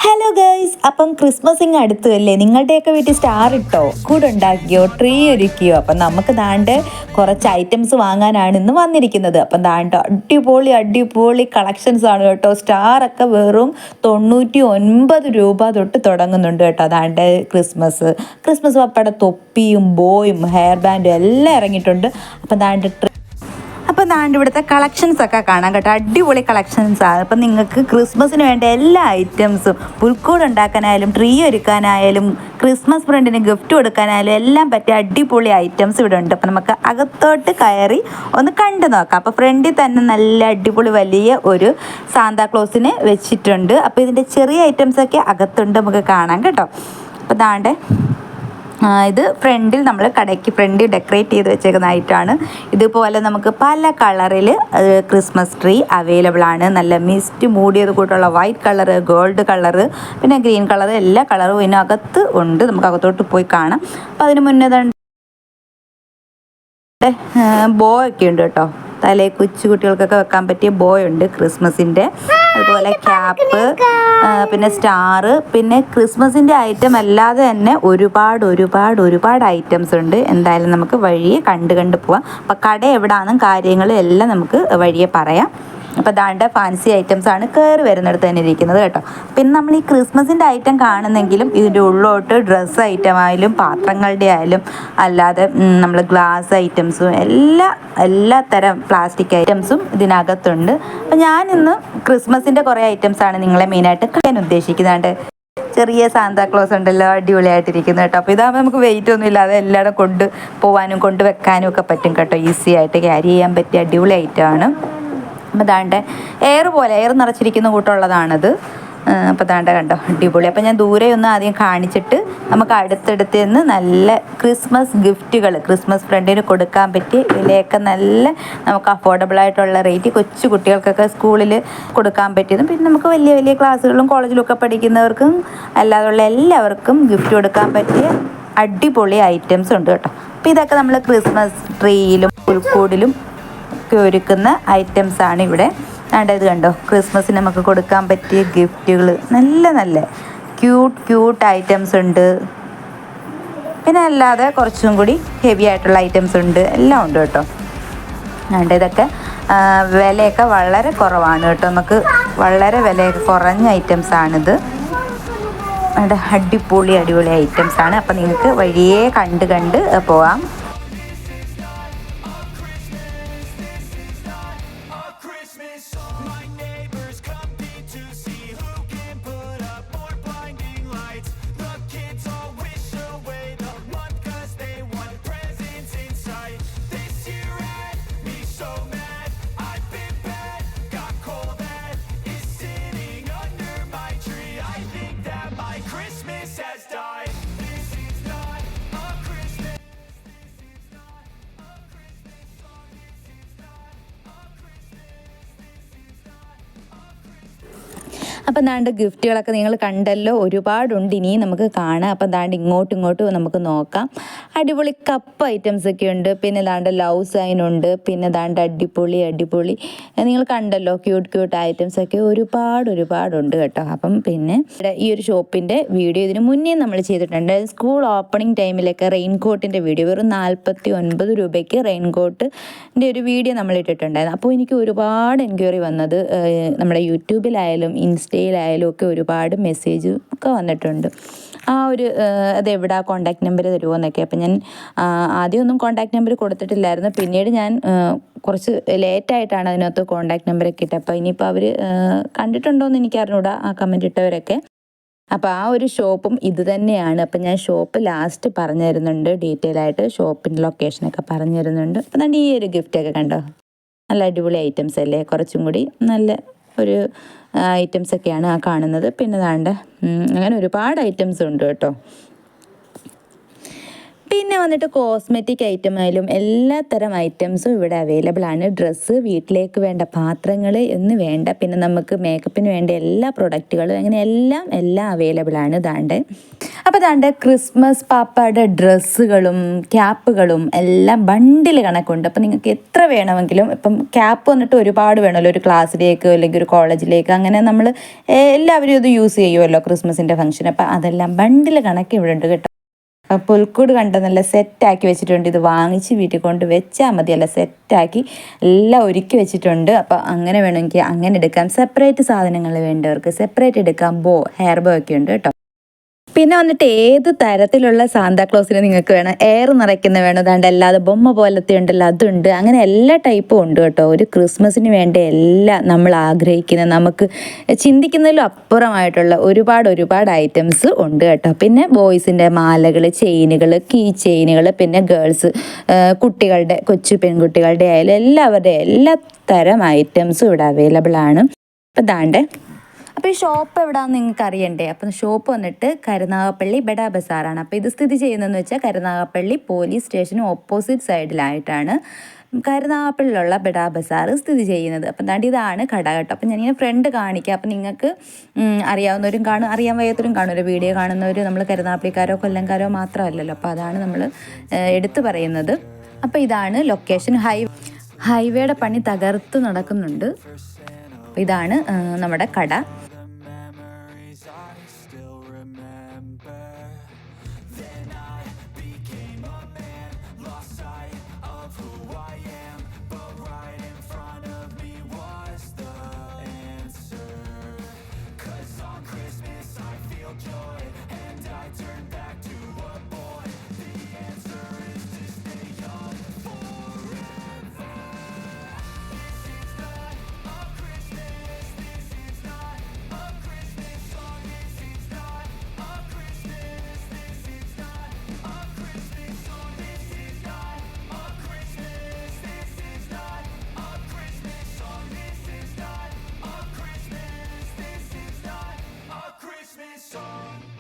Hello guys, അപ്പം ക്രിസ്മസിങ് അടുത്തല്ലേ? നിങ്ങളുടെയൊക്കെ വീട്ടിൽ സ്റ്റാർ ഇട്ടോ, കൂടെ ഉണ്ടാക്കിയോ, ട്രീ ഒരുക്കിയോ? അപ്പം നമുക്ക് ദാണ്ട് കുറച്ച് ഐറ്റംസ് വാങ്ങാനാണ് ഇന്ന് വന്നിരിക്കുന്നത്. അപ്പം ദാണ്ട് അടിപൊളി അടിപൊളി കളക്ഷൻസ് ആണ് കേട്ടോ. സ്റ്റാറൊക്കെ വെറും 99 രൂപ തൊട്ട് തുടങ്ങുന്നുണ്ട് കേട്ടോ. ദാണ്ട് ക്രിസ്മസ് പപ്പയുടെ തൊപ്പിയും ബോയും ഹെയർ ബാൻഡും എല്ലാം ഇറങ്ങിയിട്ടുണ്ട്. അപ്പം ദാണ്ട് അപ്പോൾ ദാണ്ട് ഇവിടുത്തെ കളക്ഷൻസൊക്കെ കാണാം കേട്ടോ. അടിപൊളി കളക്ഷൻസാണ്. അപ്പം നിങ്ങൾക്ക് ക്രിസ്മസിന് വേണ്ട എല്ലാ ഐറ്റംസും, പുൽക്കൂട് ഉണ്ടാക്കാനായാലും ട്രീ ഒരുക്കാനായാലും ക്രിസ്മസ് ഫ്രണ്ടിന് ഗിഫ്റ്റ് കൊടുക്കാനായാലും എല്ലാം പറ്റിയ അടിപൊളി ഐറ്റംസ് ഇവിടെ ഉണ്ട്. അപ്പം നമുക്ക് അകത്തോട്ട് കയറി ഒന്ന് കണ്ടു നോക്കാം. അപ്പോൾ ഫ്രണ്ടിൽ തന്നെ നല്ല അടിപൊളി വലിയ ഒരു സാന്താക്ലോസിനെ വെച്ചിട്ടുണ്ട്. അപ്പോൾ ഇതിൻ്റെ ചെറിയ ഐറ്റംസൊക്കെ അകത്തുണ്ട്, നമുക്ക് കാണാം കേട്ടോ. അപ്പോൾ ദാണ്ട് ഇത് ഫ്രണ്ടിൽ നമ്മൾ കടയ്ക്ക് ഫ്രണ്ടിൽ ഡെക്കറേറ്റ് ചെയ്ത് വെച്ചേക്കുന്നതായിട്ടാണ്. ഇതുപോലെ നമുക്ക് പല കളറിൽ ക്രിസ്മസ് ട്രീ അവൈലബിൾ ആണ്. നല്ല മിസ്റ്റ് മൂടിയത് കൂട്ടുള്ള വൈറ്റ് കളറ്, ഗോൾഡ് കളറ്, പിന്നെ ഗ്രീൻ കളറ്, എല്ലാ കളറും ഇതിനകത്ത് ഉണ്ട്. നമുക്ക് അകത്തോട്ട് പോയി കാണാം. അപ്പോൾ അതിന് മുന്നേ ബോ ഒക്കെ ഉണ്ട് കേട്ടോ. തലേ കൊച്ചു കുട്ടികൾക്കൊക്കെ വെക്കാൻ പറ്റിയ ബോയ് ഉണ്ട് ക്രിസ്മസിൻ്റെ. അതുപോലെ ക്യാപ്പ്, പിന്നെ സ്റ്റാർ, പിന്നെ ക്രിസ്മസിൻ്റെ ഐറ്റം അല്ലാതെ തന്നെ ഒരുപാട് ഐറ്റംസ് ഉണ്ട്. എന്തായാലും നമുക്ക് വഴിയെ കണ്ട് പോവാം. അപ്പം കട എവിടാന്നും കാര്യങ്ങളും എല്ലാം നമുക്ക് വഴിയെ പറയാം. അപ്പോൾ ദാണ്ട് ഫാൻസി ഐറ്റംസ് ആണ് കയറി വരുന്നിടത്ത് തന്നെ ഇരിക്കുന്നത് കേട്ടോ. പിന്നെ നമ്മൾ ഈ ക്രിസ്മസിൻ്റെ ഐറ്റം കാണുന്നെങ്കിലും ഇതിൻ്റെ ഉള്ളോട്ട് ഡ്രസ്സ് ഐറ്റം ആയാലും പാത്രങ്ങളുടെ ആയാലും അല്ലാതെ നമ്മൾ ഗ്ലാസ് ഐറ്റംസും എല്ലാ തരം പ്ലാസ്റ്റിക് ഐറ്റംസും ഇതിനകത്തുണ്ട്. അപ്പം ഞാനിന്ന് ക്രിസ്മസിൻ്റെ കുറേ ഐറ്റംസാണ് നിങ്ങളെ മെയിനായിട്ട് കാണാൻ ഉദ്ദേശിക്കുന്നുണ്ട്. ചെറിയ സാന്താക്ലോസ് ഉണ്ടല്ലോ, അടിപൊളിയായിട്ടിരിക്കുന്നു കേട്ടോ. അപ്പോൾ ഇതാകുമ്പോൾ നമുക്ക് വെയിറ്റ് ഒന്നും ഇല്ലാതെ എല്ലായിടും കൊണ്ട് പോകാനും കൊണ്ട് വെക്കാനും ഒക്കെ പറ്റും കേട്ടോ. ഈസി ആയിട്ട് ക്യാരി ചെയ്യാൻ പറ്റിയ അടിപൊളി ഐറ്റമാണ്. അപ്പോൾ ദാണ്ട് എയർ നിറച്ചിരിക്കുന്ന കൂട്ടമുള്ളതാണത്. അപ്പോൾ ദാണ്ട കണ്ടോ, അടിപൊളി. അപ്പോൾ ഞാൻ ദൂരെ ഒന്ന് ആദ്യം കാണിച്ചിട്ട് നമുക്ക് അടുത്തടുത്ത് നിന്ന് നല്ല ക്രിസ്മസ് ഗിഫ്റ്റുകൾ, ക്രിസ്മസ് ഫ്രണ്ടിന് കൊടുക്കാൻ പറ്റിയ വിലയൊക്കെ നല്ല നമുക്ക് അഫോർഡബിളായിട്ടുള്ള റേറ്റ്, കൊച്ചു കുട്ടികൾക്കൊക്കെ സ്കൂളിൽ കൊടുക്കാൻ പറ്റിയതും, പിന്നെ നമുക്ക് വലിയ വലിയ ക്ലാസ്സുകളിലും കോളേജിലൊക്കെ പഠിക്കുന്നവർക്കും അല്ലാതുള്ള എല്ലാവർക്കും ഗിഫ്റ്റ് കൊടുക്കാൻ പറ്റിയ അടിപൊളി ഐറ്റംസ് ഉണ്ട് കേട്ടോ. അപ്പോൾ ഇതൊക്കെ നമ്മൾ ക്രിസ്മസ് ട്രീയിലും പുൽക്കൂടിലും ഒരുക്കുന്ന ഐറ്റംസാണ് ഇവിടെ. ഇത് കണ്ടോ, ക്രിസ്മസിന് നമുക്ക് കൊടുക്കാൻ പറ്റിയ ഗിഫ്റ്റുകൾ നല്ല ക്യൂട്ട് ഐറ്റംസ് ഉണ്ട്. പിന്നെ അല്ലാതെ കുറച്ചും കൂടി ഹെവി ആയിട്ടുള്ള ഐറ്റംസ് ഉണ്ട്, എല്ലാം ഉണ്ട് കേട്ടോ. ഇതൊക്കെ വിലയൊക്കെ വളരെ കുറവാണ് കേട്ടോ. നമുക്ക് വളരെ വിലയൊക്കെ കുറഞ്ഞ ഐറ്റംസാണിത്. അടിപൊളി ഐറ്റംസാണ്. അപ്പം നിങ്ങൾക്ക് വഴിയേ കണ്ട് പോവാം. അപ്പം ദാണ്ട് ഗിഫ്റ്റുകളൊക്കെ നിങ്ങൾ കണ്ടല്ലോ, ഒരുപാടുണ്ട്, ഇനിയും നമുക്ക് കാണാം. അപ്പം ദാണ്ട് ഇങ്ങോട്ടും നമുക്ക് നോക്കാം. അടിപൊളി കപ്പ് ഐറ്റംസ് ഒക്കെ ഉണ്ട്. പിന്നെ ദാണ്ട് ലവ് സൈൻ ഉണ്ട്. പിന്നെ ദാണ്ട് അടിപൊളി നിങ്ങൾ കണ്ടല്ലോ, ക്യൂട്ട് ഐറ്റംസ് ഒക്കെ ഒരുപാടുണ്ട് കേട്ടോ. അപ്പം പിന്നെ ഈ ഒരു ഷോപ്പിൻ്റെ വീഡിയോ ഇതിന് മുന്നേ നമ്മൾ ചെയ്തിട്ടുണ്ട്. സ്കൂൾ ഓപ്പണിംഗ് ടൈമിലൊക്കെ റെയിൻകോട്ടിൻ്റെ വീഡിയോ വെറും 49 രൂപയ്ക്ക് റെയിൻകോട്ടിൻ്റെ ഒരു വീഡിയോ നമ്മൾ ഇട്ടിട്ടുണ്ടായിരുന്നു. അപ്പോൾ എനിക്ക് ഒരുപാട് എൻക്വയറി വന്നത് നമ്മുടെ യൂട്യൂബിലായാലും ഇൻസ്റ്റയിലായാലും ഒക്കെ ഒരുപാട് മെസ്സേജ് ഒക്കെ വന്നിട്ടുണ്ട്. അതെവിടാ കോൺടാക്ട് നമ്പർ തരുമോ എന്നൊക്കെ. അപ്പം ഞാൻ ആദ്യമൊന്നും കോൺടാക്ട് നമ്പർ കൊടുത്തിട്ടില്ലായിരുന്നു. പിന്നീട് ഞാൻ കുറച്ച് ലേറ്റായിട്ടാണ് അതിനകത്ത് കോൺടാക്ട് നമ്പറൊക്കെ ഇട്ടത്. അപ്പോൾ ഇനിയിപ്പോൾ അവർ കണ്ടിട്ടുണ്ടോയെന്ന് എനിക്ക് അറിഞ്ഞൂടാ, ആ കമൻറ്റ് ഇട്ടവരൊക്കെ. അപ്പോൾ ആ ഒരു ഷോപ്പും ഇത് തന്നെയാണ്. അപ്പം ഞാൻ ഷോപ്പ് ലാസ്റ്റ് പറഞ്ഞു തരുന്നുണ്ട്, ഡീറ്റെയിൽ ആയിട്ട് ഷോപ്പിൻ്റെ ലൊക്കേഷനൊക്കെ പറഞ്ഞു തരുന്നുണ്ട്. അപ്പം തന്നെ ഈ ഒരു ഗിഫ്റ്റൊക്കെ കണ്ടോ, നല്ല അടിപൊളി ഐറ്റംസ് അല്ലേ, കുറച്ചും കൂടി നല്ല ഒരു ഐറ്റംസൊക്കെയാണ് ആ കാണുന്നത്. പിന്നെ ദാണ്ട് അങ്ങനെ ഒരുപാട് ഐറ്റംസ് ഉണ്ട് കേട്ടോ. പിന്നെ വന്നിട്ട് കോസ്മെറ്റിക് ഐറ്റം ആയാലും എല്ലാ തരം ഐറ്റംസും ഇവിടെ അവൈലബിൾ ആണ്. ഡ്രസ്സ്, വീട്ടിലേക്ക് വേണ്ട പാത്രങ്ങൾ എന്ന് വേണ്ട, പിന്നെ നമുക്ക് മേക്കപ്പിന് വേണ്ട എല്ലാ പ്രൊഡക്റ്റുകളും, അങ്ങനെ എല്ലാം അവൈലബിൾ ആണ്. ദാണ്ട് അപ്പോൾ ദാണ്ട് ക്രിസ്മസ് പാപ്പയുടെ ഡ്രസ്സുകളും ക്യാപ്പുകളും എല്ലാം ബണ്ടിൽ കണക്കുണ്ട്. അപ്പോൾ നിങ്ങൾക്ക് എത്ര വേണമെങ്കിലും, ഇപ്പം ക്യാപ്പ് വന്നിട്ട് ഒരുപാട് വേണമല്ലോ, ഒരു ക്ലാസ്സിലേക്ക് അല്ലെങ്കിൽ ഒരു കോളേജിലേക്ക്, അങ്ങനെ നമ്മൾ എല്ലാവരും ഇത് യൂസ് ചെയ്യുമല്ലോ ക്രിസ്മസിൻ്റെ ഫംഗ്ഷൻ. അപ്പോൾ അതെല്ലാം ബണ്ടിൽ കണക്ക് ഇവിടെ ഉണ്ട് കേട്ടോ. പുൽക്കൂട് കണ്ട നല്ല സെറ്റാക്കി വെച്ചിട്ടുണ്ട്. ഇത് വാങ്ങിച്ച് വീട്ടിൽ കൊണ്ട് വെച്ചാൽ മതി, അല്ല സെറ്റാക്കി എല്ലാം ഒരുക്കി വെച്ചിട്ടുണ്ട്. അപ്പോൾ അങ്ങനെ വേണമെങ്കിൽ അങ്ങനെ എടുക്കാം. സെപ്പറേറ്റ് സാധനങ്ങൾ വേണ്ടവർക്ക് സെപ്പറേറ്റ് എടുക്കാം. ഹെയർ ബോ ഒക്കെ ഉണ്ട് കേട്ടോ. പിന്നെ വന്നിട്ട് ഏത് തരത്തിലുള്ള സാന്താക്ലോസിന് നിങ്ങൾക്ക് വേണം, എയർ നിറയ്ക്കുന്ന വേണം, അതാണ്ട് അല്ലാതെ ബൊമ്മ പോലത്തെ ഉണ്ടല്ലോ അതുണ്ട്, അങ്ങനെ എല്ലാ ടൈപ്പും ഉണ്ട് കേട്ടോ. ഒരു ക്രിസ്മസിന് വേണ്ട എല്ലാം നമ്മൾ ആഗ്രഹിക്കുന്ന, നമുക്ക് ചിന്തിക്കുന്നതിലും അപ്പുറമായിട്ടുള്ള ഒരുപാട് ഐറ്റംസ് ഉണ്ട് കേട്ടോ. പിന്നെ ബോയ്സിൻ്റെ മാലകൾ, ചെയിനുകൾ, കീ ചെയിനുകൾ, പിന്നെ ഗേൾസ് കുട്ടികളുടെ, കൊച്ചു പെൺകുട്ടികളുടെ ആയാലും എല്ലാവരുടെ എല്ലാ തരം ഐറ്റംസും ഇവിടെ അവൈലബിൾ ആണ്. അപ്പം ദാണ്ട്, അപ്പോൾ ഈ ഷോപ്പ് എവിടെയാണെന്ന് നിങ്ങൾക്ക് അറിയണ്ടേ. അപ്പം ഷോപ്പ് വന്നിട്ട് കരുനാഗപ്പള്ളി ബെഡാ ബസാറാണ്. അപ്പോൾ ഇത് സ്ഥിതി ചെയ്യുന്നതെന്ന് വെച്ചാൽ കരുനാഗപ്പള്ളി പോലീസ് സ്റ്റേഷന് ഓപ്പോസിറ്റ് സൈഡിലായിട്ടാണ് കരുനാഗപ്പള്ളിയിലുള്ള ബെഡാ ബസാർ സ്ഥിതി ചെയ്യുന്നത്. അപ്പം ദാണ്ട് ഇതാണ് കട കേട്ടോ. അപ്പം ഞാനിങ്ങനെ ഫ്രണ്ട് കാണിക്കാം. അപ്പം നിങ്ങൾക്ക് അറിയാവുന്നവരും കാണും, അറിയാൻ വയ്യാത്തവരും കാണും. ഒരു വീഡിയോ കാണുന്നവർ നമ്മൾ കരുനാഗപ്പള്ളിക്കാരോ കൊല്ലംകാരോ മാത്രമല്ലല്ലോ. അപ്പോൾ അതാണ് നമ്മൾ എടുത്തു പറയുന്നത്. അപ്പോൾ ഇതാണ് ലൊക്കേഷൻ. ഹൈവേയുടെ പണി തകർത്ത് നടക്കുന്നുണ്ട്. ഇതാണ് നമ്മുടെ കട. Song.